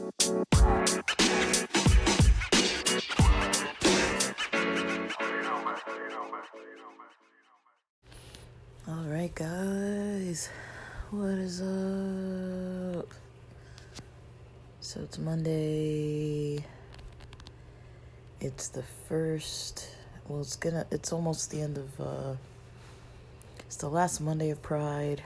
Alright, guys, what is up? So it's Monday. It's the first. Well, it's almost the end of. It's the last Monday of Pride.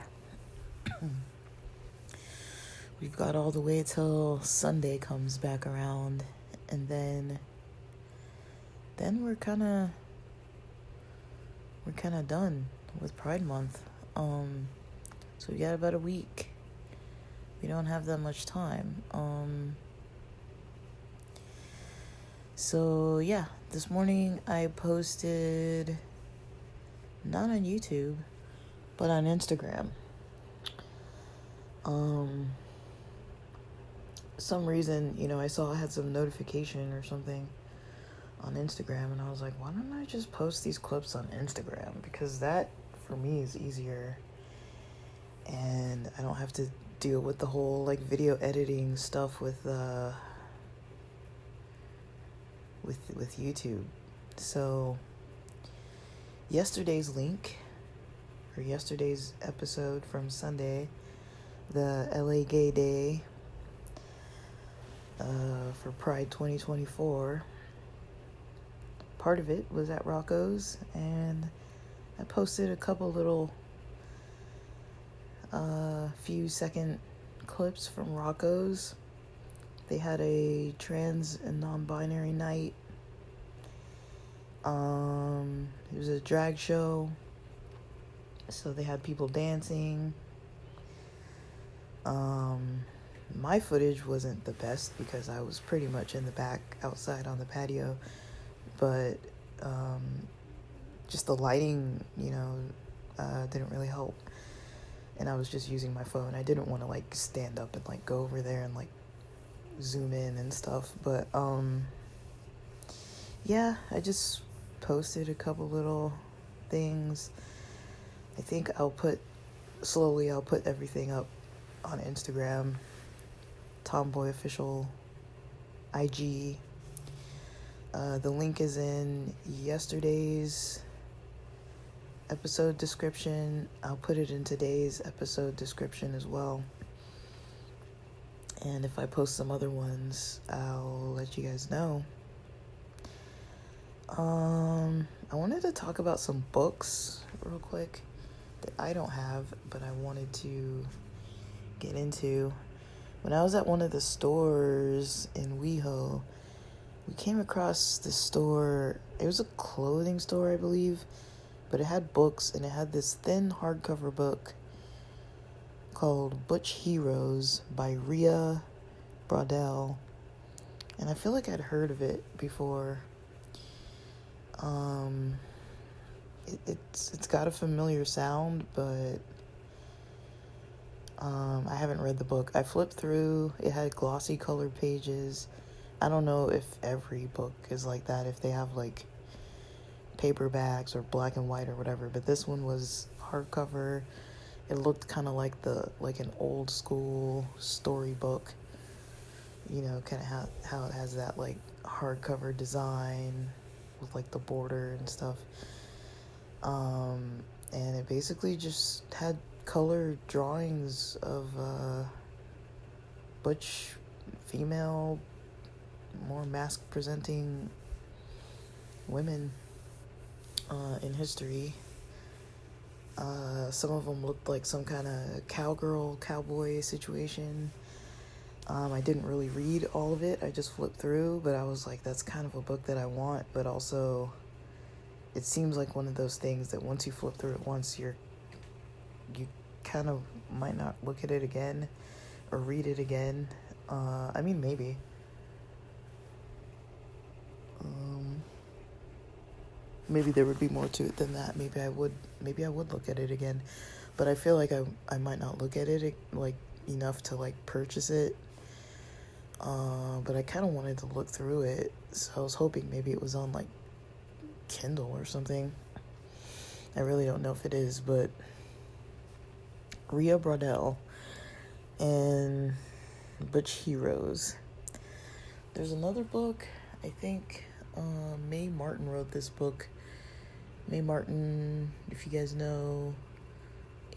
We've got all the way till Sunday comes back around, and then we're kind of done with Pride Month. So we got about a week. We don't have that much time. So yeah, this morning I posted, not on YouTube, but on Instagram. Some reason, I saw I had some notification or something on Instagram, and I was like, why don't I just post these clips on Instagram? Because that, for me, is easier, and I don't have to deal with the whole, video editing stuff with YouTube. So, yesterday's episode from Sunday, the LA Gay Day, for Pride 2024, part of it was at Rocco's, and I posted a couple little few second clips from Rocco's. They had a trans and non-binary night. It was a drag show, so they had people dancing. My footage wasn't the best because I was pretty much in the back outside on the patio, but just the lighting, didn't really help, and I was just using my phone. I didn't want to stand up and go over there and zoom in and stuff, but yeah, I just posted a couple little things. I think I'll put everything up on Instagram, Tomboy official IG. The link is in yesterday's episode description. I'll put it in today's episode description as well. And if I post some other ones, I'll let you guys know. I wanted to talk about some books real quick that I don't have, but I wanted to get into. When I was at one of the stores in WeHo, we came across this store. It was a clothing store, I believe, but it had books, and it had this thin hardcover book called Butch Heroes by Rhea Brodell, and I feel like I'd heard of it before. It's got a familiar sound, but I haven't read the book. I flipped through. It had glossy colored pages. I don't know if every book is like that, if they have paperbacks or black and white or whatever, but this one was hardcover. It looked kind of like an old school storybook, kind of how it has that hardcover design with the border and stuff. And it basically just had color drawings of butch female, more mask presenting women in history. Some of them looked like some kind of cowboy situation. I didn't really read all of it. I just flipped through, but I was like, that's kind of a book that I want, but also it seems like one of those things that once you flip through it once, you kind of might not look at it again or read it again. I mean, maybe. Maybe there would be more to it than that. Maybe I would look at it again, but I feel like I might not look at it enough to purchase it. But I kind of wanted to look through it, so I was hoping maybe it was on Kindle or something. I really don't know if it is, but Rhea Brodell and Butch Heroes. There's another book. I think Mae Martin wrote this book. Mae Martin, if you guys know,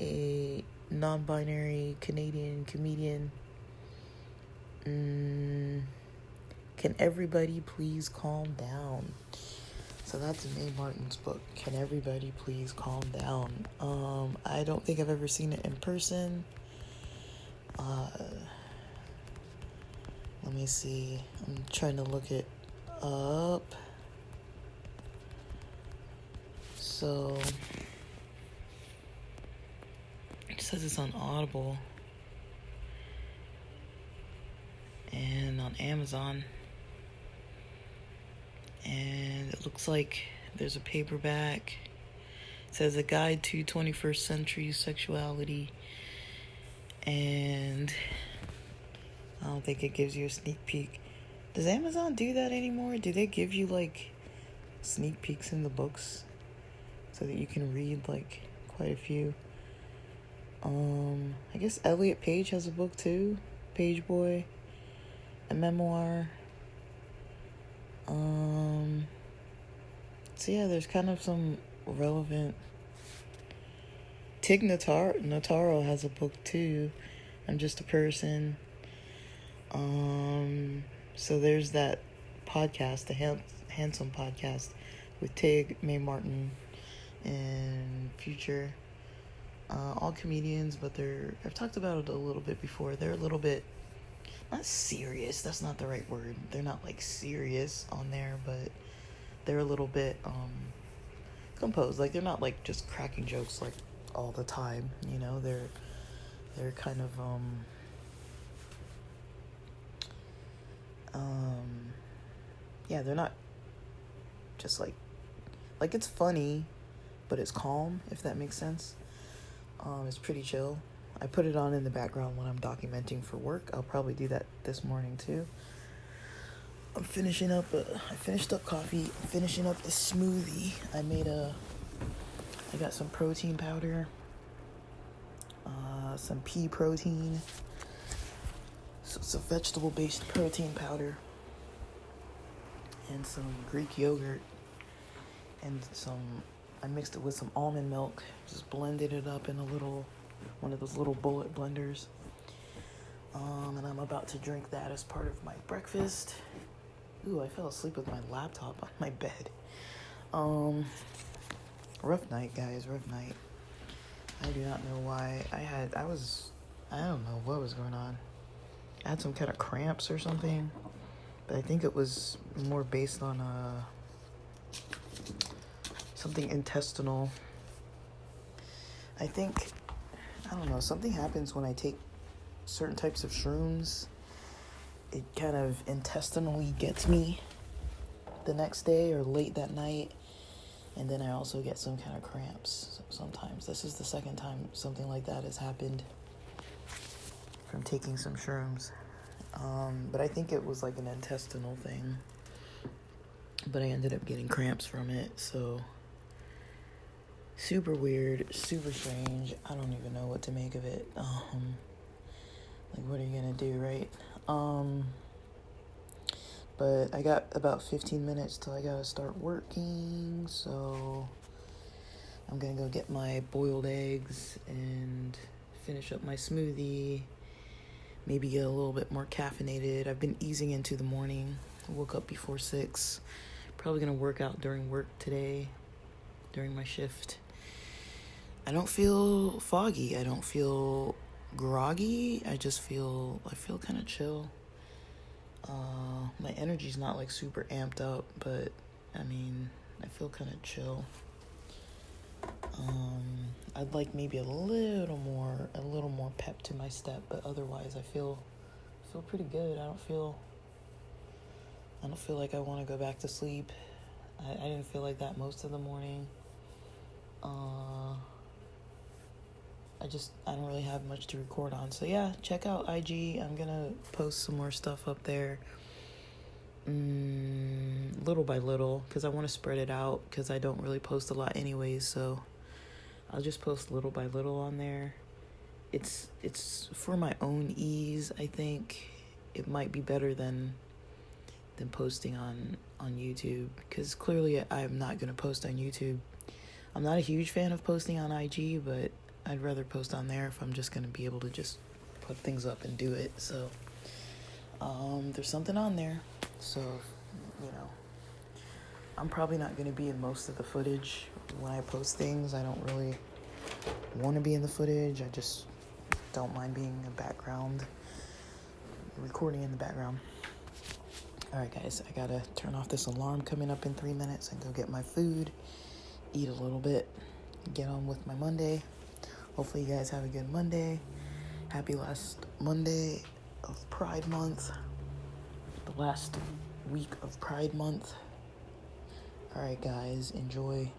a non-binary Canadian comedian. Can everybody please calm down? So that's Mae Martin's book. Can everybody please calm down? I don't think I've ever seen it in person. Let me see. I'm trying to look it up. So it says it's on Audible and on Amazon. And it looks like there's a paperback. It says A Guide to 21st Century Sexuality. And I don't think it gives you a sneak peek. Does Amazon do that anymore? Do they give you like sneak peeks in the books so that you can read like quite a few? I guess Elliot Page has a book too. Page Boy, a memoir. So yeah, there's kind of some relevant. Tig Notaro has a book too. I'm Just a Person. So there's that podcast, the Handsome podcast with Tig, Mae Martin, and Future. All comedians, but I've talked about it a little bit before. They're a little bit, not serious, that's not the right word. They're not like serious on there, but they're a little bit composed. Like they're not like just cracking jokes like all the time, you know. They're kind of yeah, they're not just like it's funny, but it's calm, if that makes sense. It's pretty chill. I put it on in the background when I'm documenting for work. I'll probably do that this morning too. I finished up coffee, finishing up the smoothie. I got some protein powder, some pea protein, so it's a vegetable-based protein powder, and some Greek yogurt, and I mixed it with some almond milk, just blended it up in one of those little bullet blenders, and I'm about to drink that as part of my breakfast. Ooh, I fell asleep with my laptop on my bed. Rough night, guys, rough night. I do not know why. I don't know what was going on. I had some kind of cramps or something, but I think it was more based on something intestinal. I don't know, something happens when I take certain types of shrooms. It kind of intestinally gets me the next day or late that night, and then I also get some kind of cramps sometimes. This is the second time something like that has happened from taking some shrooms. But I think it was like an intestinal thing, but I ended up getting cramps from it, so super weird, super strange. I don't even know what to make of it. Like, what are you gonna do, right? But I got about 15 minutes till I gotta start working, so I'm gonna go get my boiled eggs and finish up my smoothie, maybe get a little bit more caffeinated. I've been easing into the morning. I woke up before 6. Probably gonna work out during work today, during my shift. I don't feel foggy. I don't feel groggy. I feel kind of chill. My energy's not like super amped up, but I mean, I feel kind of chill. I'd like maybe a little more pep to my step, but otherwise I feel pretty good. I don't feel like I want to go back to sleep. I didn't feel like that most of the morning. I don't really have much to record on. So yeah, check out IG. I'm gonna post some more stuff up there. Little by little, because I want to spread it out, because I don't really post a lot anyways, so I'll just post little by little on there. It's for my own ease. I think it might be better than than posting on YouTube, because clearly I'm not going to post on YouTube. I'm not a huge fan of posting on IG, but I'd rather post on there if I'm just going to be able to just put things up and do it. So there's something on there. So, you know, I'm probably not going to be in most of the footage when I post things. I don't really want to be in the footage. I just don't mind being a background, recording in the background. Alright guys, I gotta turn off this alarm coming up in 3 minutes and go get my food, eat a little bit, get on with my Monday. Hopefully you guys have a good Monday. Happy last Monday of Pride Month. The last week of Pride Month. Alright guys, enjoy